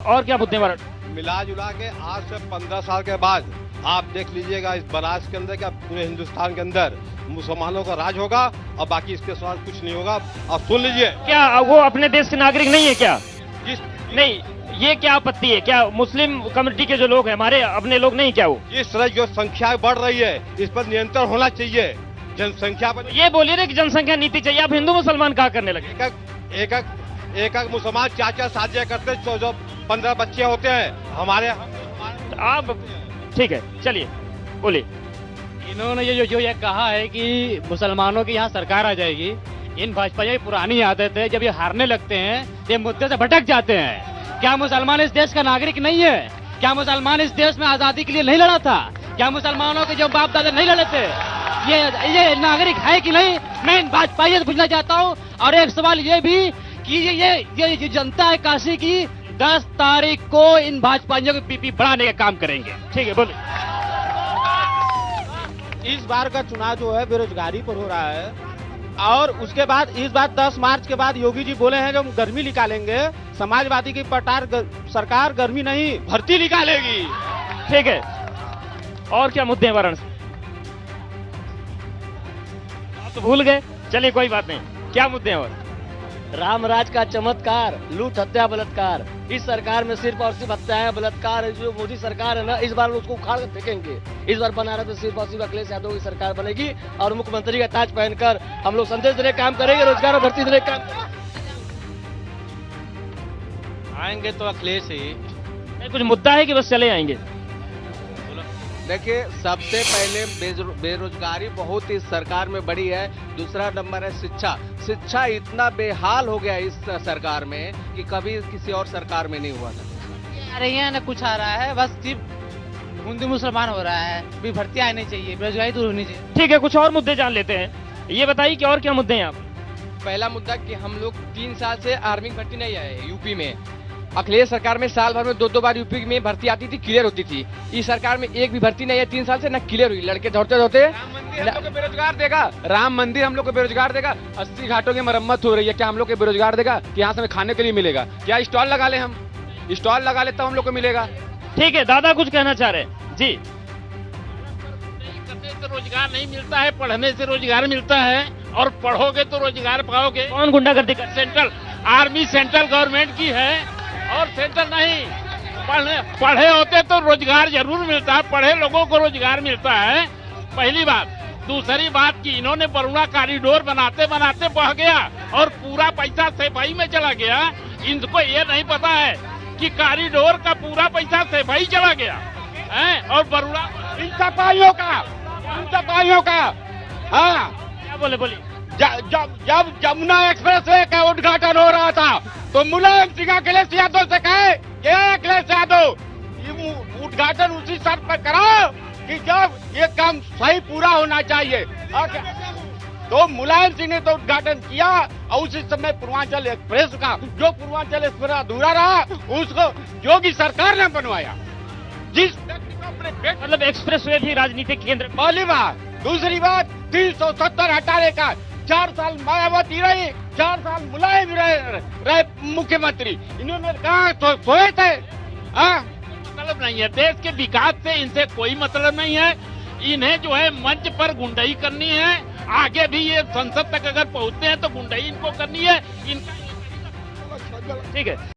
और क्या मुद्दे पर मिला जुला के आज से 15 साल के बाद आप देख लीजिएगा इस बनारस के अंदर क्या पूरे हिंदुस्तान के अंदर मुसलमानों का राज होगा और बाकी इसके साथ कुछ नहीं होगा। आप सुन लीजिए। क्या वो अपने देश के नागरिक नहीं है क्या? जिस नहीं, ये क्या आपत्ति है? क्या मुस्लिम कम्युनिटी के जो लोग हैं हमारे अपने लोग नहीं क्या वो? जिस तरह जो संख्या बढ़ रही है इस पर नियंत्रण होना चाहिए। जनसंख्या पर ये बोलिए ना कि जनसंख्या नीति चाहिए, आप हिंदू मुसलमान कहा करने लगे? एक मुसलमान 4-4 शादियां करते जो 15 बच्चे होते हैं हमारे यहाँ। आप ठीक है, चलिए बोलिए। इन्होंने ये कहा है कि मुसलमानों की यहाँ सरकार आ जाएगी। इन भाजपा की पुरानी आदत है, जब ये हारने लगते हैं ये मुद्दे से भटक जाते हैं। क्या मुसलमान इस देश का नागरिक नहीं है? क्या मुसलमान इस देश में आजादी के लिए नहीं लड़ा था? क्या मुसलमानों के जो बाप दादा नहीं लड़े थे? ये नागरिक है कि नहीं? मैं इन भाजपा से पूछना चाहता हूँ। और एक सवाल ये भी कि ये जनता है काशी की, 10 तारीख को इन भाजपाइयों को पीपी बढ़ाने का काम करेंगे। ठीक है, बोलिए। इस बार का चुनाव जो है बेरोजगारी पर हो रहा है और उसके बाद इस बार 10 मार्च के बाद योगी जी बोले हैं कि हम गर्मी निकालेंगे। समाजवादी की सरकार गर्मी नहीं भर्ती निकालेगी। ठीक है, और क्या मुद्दे हैं वाराणसी? आप तो भूल गए, चलिए कोई बात नहीं। क्या मुद्दे हैं और? रामराज का चमत्कार, लूट हत्या बलात्कार। इस सरकार में सिर्फ और सिर्फ हत्याएं बलात्कार है। जो मोदी सरकार है ना, इस बार उसको उखाड़ कर फेंकेंगे। इस बार बनारस में सिर्फ और सिर्फ अखिलेश यादव की सरकार बनेगी और मुख्यमंत्री का ताज पहनकर हम लोग संदेश देने का काम करेंगे, रोजगार और भर्ती देने का काम आएंगे तो अखिलेश ही। नहीं, कुछ मुद्दा है कि बस चले आएंगे? देखिए, सबसे पहले बेरोजगारी बहुत इस सरकार में बढ़ी है। दूसरा नंबर है शिक्षा इतना बेहाल हो गया इस सरकार में कि कभी किसी और सरकार में नहीं हुआ था। आ रही है ना, कुछ आ रहा है, बस सिर्फ हिंदू मुसलमान हो रहा है। भी भर्ती आनी चाहिए, बेरोजगारी दूर होनी चाहिए। ठीक है, कुछ और मुद्दे जान लेते हैं। ये बताइए कि और क्या मुद्दे हैं आप? पहला मुद्दा कि हम लोग 3 साल से आर्मी भर्ती नहीं आए यूपी में। अखिलेश सरकार में साल भर में 2-2 बार यूपी में भर्ती आती थी, क्लियर होती थी। इस सरकार में एक भी भर्ती नहीं है 3 साल से, न क्लियर हुई। लड़के दौड़ते दौड़ते बेरोजगार देगा। राम मंदिर हम लोग को बेरोजगार देगा। 80 घाटों की मरम्मत हो रही है, क्या हम लोग को बेरोजगार देगा? कि यहाँ से हमें खाने के लिए मिलेगा? क्या स्टॉल लगा ले, हम स्टॉल लगा ले तब हम लोग को मिलेगा। ठीक है, दादा कुछ कहना चाह रहे हैं जी। करने से रोजगार नहीं मिलता है, पढ़ने से रोजगार मिलता है। और पढ़ोगे तो रोजगार पाओगे। कौन गुंडागर्दी कर? सेंट्रल आर्मी सेंट्रल गवर्नमेंट की है और सेंट्रल नहीं। पढ़े होते तो रोजगार जरूर मिलता है, पढ़े लोगों को रोजगार मिलता है, पहली बात। दूसरी बात कि इन्होंने बरुणा कॉरिडोर बनाते बनाते बढ़ गया और पूरा पैसा सफाई में चला गया। इनको ये नहीं पता है कि कॉरिडोर का पूरा पैसा सफाई चला गया है। और बरुणा इन सफाइयों का हाँ, क्या बोलिए। जब जमुना एक्सप्रेसवे का उद्घाटन हो रहा था तो मुलायम सिंह अखिलेश यादव से कहे कि अखिलेश यादव ये उद्घाटन उसी शर्त पर कराओ कि जब ये काम सही पूरा होना चाहिए। तो मुलायम सिंह ने तो उद्घाटन किया और उसी समय पूर्वांचल एक्सप्रेस का जो पूर्वांचल एक्सप्रेस अधूरा रहा उसको योगी सरकार ने बनवाया। जिस मतलब एक्सप्रेसवे भी राजनीतिक केंद्र। पहली बात। दूसरी बात, 370 हटाने का। 4 साल मायावती रही, 4 साल मुलायम रहे मुख्यमंत्री। इन्होंने कहा तो सोए थे। मतलब नहीं है, देश के विकास से इनसे कोई मतलब नहीं है। इन्हें जो है मंच पर गुंडाई करनी है। आगे भी ये संसद तक अगर पहुंचते हैं तो गुंडाई इनको करनी है। ठीक है।